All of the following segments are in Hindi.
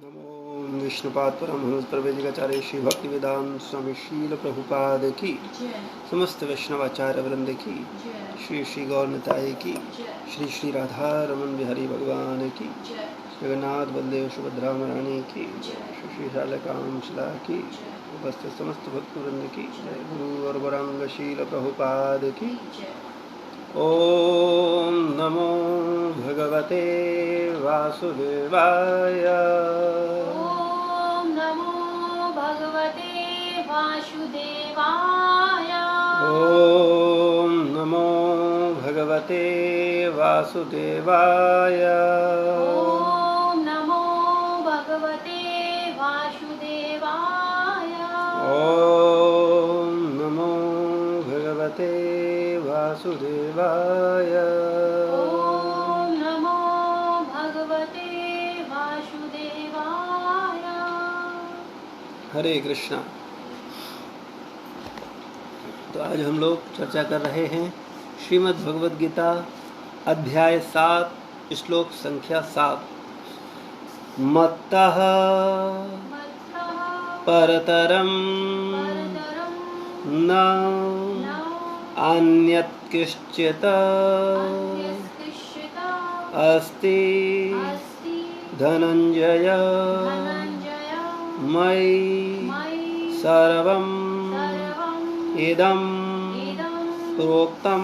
नमो विष्णुपाद परमहंस प्रवेदिकाचार्य श्री भक्तिवेदांत स्वामी शील प्रभुपाद की, समस्त वैष्णवाचार्य वृंद की, श्री श्री गौरनिताय की, श्री श्री राधा रमन बिहारी भगवान की, जगन्नाथ बलदेव सुभद्रा महारानी की, श्री श्री शालकाम शिला की, उपस्थित समस्त भक्त वृंद की, जय गुरु और वरंग शील प्रभुपाद की। ओम नमो भगवते वासुदेवाय। ओम नमो भगवते वासुदेवाय। ओम नमो भगवते वासुदेवाय। ओम नमो भगवते वासुदेवाय। ओम नमो भगवते वासुदेवाय। ओम नमो भगवते वासुदेवाय। हरे कृष्णा। तो आज हम लोग चर्चा कर रहे हैं श्रीमद् भगवद गीता अध्याय 7 श्लोक संख्या 7। मत्तः परतरं न अन्यत् किंचित् अस्ति धनंजय मयि सर्वं इदं प्रोक्तं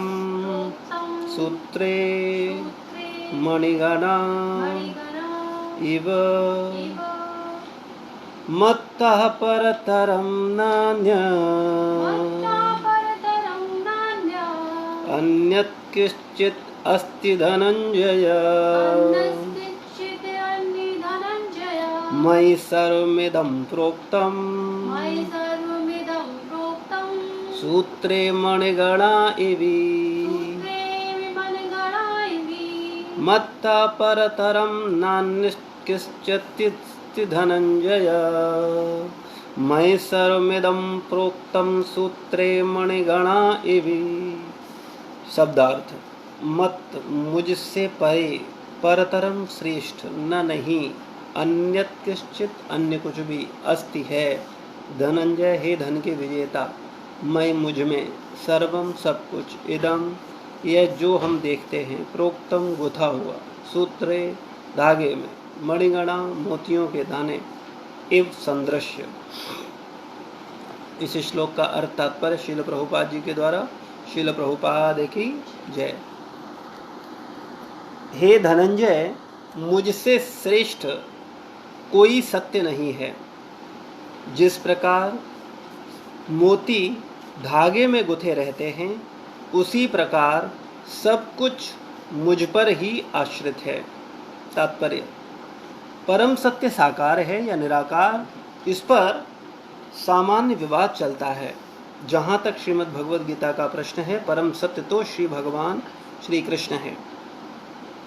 सूत्रे मणिगणा इव मत्तः परतरं नान्यत् अन्यत् किंचित् अस्ति धनंजय मयि सर्वमिदं प्रोक्तं सूत्रे मणिगणा इवि मत्तः परतरं नान्यत् किंचित् धनंजय मयि सर्वमिदं प्रोक्तं सूत्रे मणिगणा इवि। शब्दार्थ: मत मुझसे परे, परतरम श्रेष्ठ, न नहीं, अन्यत किंचित अन्य कुछ भी, अस्ति है, धनंजय हे धन के विजेता, मैं मुझ में, सर्वम सब कुछ, इदम यह जो हम देखते हैं, प्रोक्तम गुथा हुआ, सूत्रे धागे में, मणिगणा मोतियों के दाने, इव संदृश्य। इस श्लोक का अर्थ तात्पर्य श्रील प्रभुपाद जी के द्वारा। श्रील प्रभुपाद की जय। हे धनंजय, मुझसे श्रेष्ठ कोई सत्य नहीं है। जिस प्रकार मोती धागे में गुथे रहते हैं, उसी प्रकार सब कुछ मुझ पर ही आश्रित है। तात्पर्य: परम सत्य साकार है या निराकार, इस पर सामान्य विवाद चलता है। जहाँ तक श्रीमद् भगवद गीता का प्रश्न है, परम सत्य तो श्री भगवान श्री कृष्ण है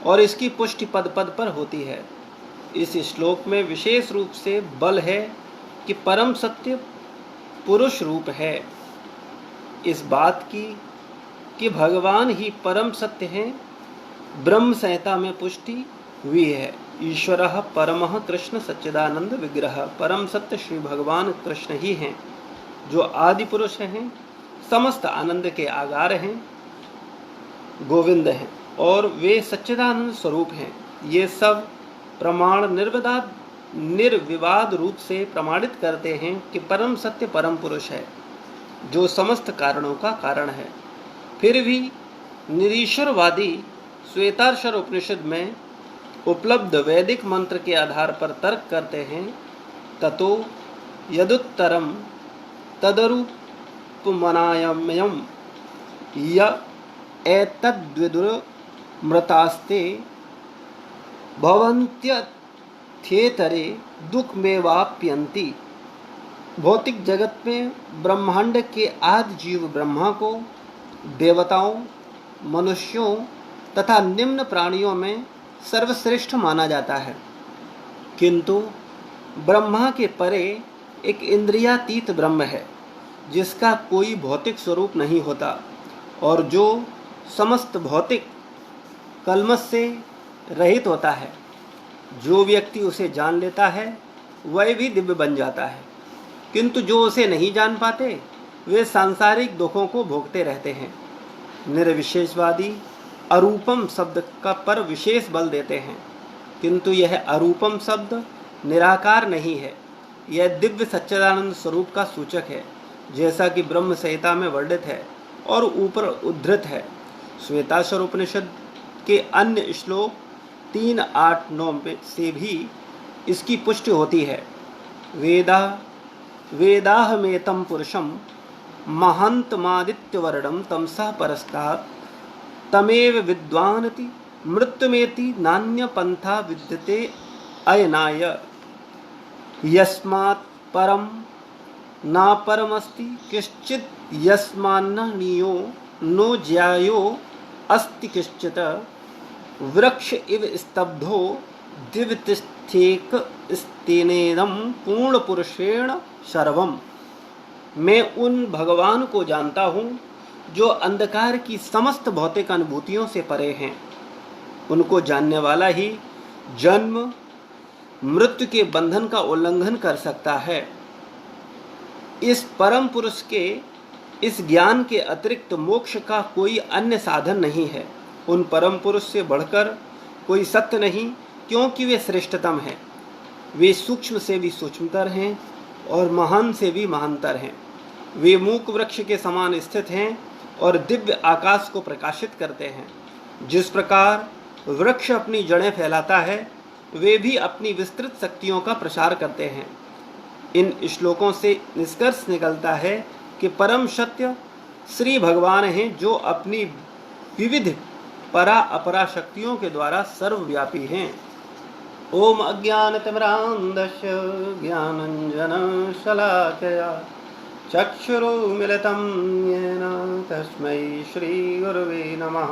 और इसकी पुष्टि पद पद पर होती है। इस श्लोक में विशेष रूप से बल है कि परम सत्य पुरुष रूप है। इस बात की कि भगवान ही परम सत्य हैं, ब्रह्म संहिता में पुष्टि हुई है। ईश्वरः परमः कृष्ण सच्चिदानंद विग्रह, परम सत्य श्री भगवान कृष्ण ही हैं, जो आदि पुरुष हैं, समस्त आनंद के आगार हैं, गोविंद हैं और वे सच्चिदानंद स्वरूप हैं। ये सब प्रमाण निर्विवाद रूप से प्रमाणित करते हैं कि परम सत्य परम पुरुष है, जो समस्त कारणों का कारण है। फिर भी निरीश्वरवादी श्वेताक्षर उपनिषद में उपलब्ध वैदिक मंत्र के आधार पर तर्क करते हैं, ततो यदुत्तरम तदरूपमनायमयम् य एतद्विदुरमृतास्ते भवन्त्यथेतरे दुःखमेवाप्यन्ति। भौतिक जगत में ब्रह्मांड के आदि जीव ब्रह्मा को देवताओं, मनुष्यों तथा निम्न प्राणियों में सर्वश्रेष्ठ माना जाता है, किंतु ब्रह्मा के परे एक इंद्रियातीत ब्रह्म है, जिसका कोई भौतिक स्वरूप नहीं होता और जो समस्त भौतिक कल्मश से रहित होता है। जो व्यक्ति उसे जान लेता है वह भी दिव्य बन जाता है, किंतु जो उसे नहीं जान पाते वे सांसारिक दुखों को भोगते रहते हैं। निर्विशेषवादी अरूपम शब्द का पर विशेष बल देते हैं, किंतु यह अरूपम शब्द निराकार नहीं है, यह दिव्य सच्चिदानंद स्वरूप का सूचक है, जैसा कि ब्रह्म संहिता में वर्णित है और ऊपर उद्धृत है। श्वेताश्वर उपनिषद के अन्य श्लोक 3, 8, 9 से भी इसकी पुष्टि होती है। वेदाहमेतं पुरुषं महान्तमादित्यवर्णं तमसः परस्तात् तमेव विद्वानति मृत्युमेति नान्यपन्था विद्यते अयनाय यस्मात् परं न परमस्ति कश्चित् यस्मान्नियो नो ज्यायो अस्ति कश्चित् वृक्ष इव स्तब्धो दिव्यतिष्ठेक स्तेनेदं पूर्ण पुरुषेण सर्वम। मैं उन भगवान को जानता हूँ जो अंधकार की समस्त भौतिक अनुभूतियों से परे हैं। उनको जानने वाला ही जन्म मृत्यु के बंधन का उल्लंघन कर सकता है। इस परम पुरुष के इस ज्ञान के अतिरिक्त मोक्ष का कोई अन्य साधन नहीं है। उन परम पुरुष से बढ़कर कोई सत्य नहीं, क्योंकि वे श्रेष्ठतम हैं। वे सूक्ष्म से भी सूक्ष्मतर हैं और महान से भी महानतर हैं। वे मूक वृक्ष के समान स्थित हैं और दिव्य आकाश को प्रकाशित करते हैं। जिस प्रकार वृक्ष अपनी जड़ें फैलाता है, वे भी अपनी विस्तृत शक्तियों का प्रसार करते हैं। इन श्लोकों से निष्कर्ष निकलता है कि परम सत्य श्री भगवान हैं, जो अपनी विविध परा अपरा शक्तियों के द्वारा सर्वव्यापी हैं। ओम अज्ञानतिमिरान्धस्य ज्ञानाञ्जनशलाकया चक्षुरुन्मीलितं येन तस्मै श्रीगुरवे नमः।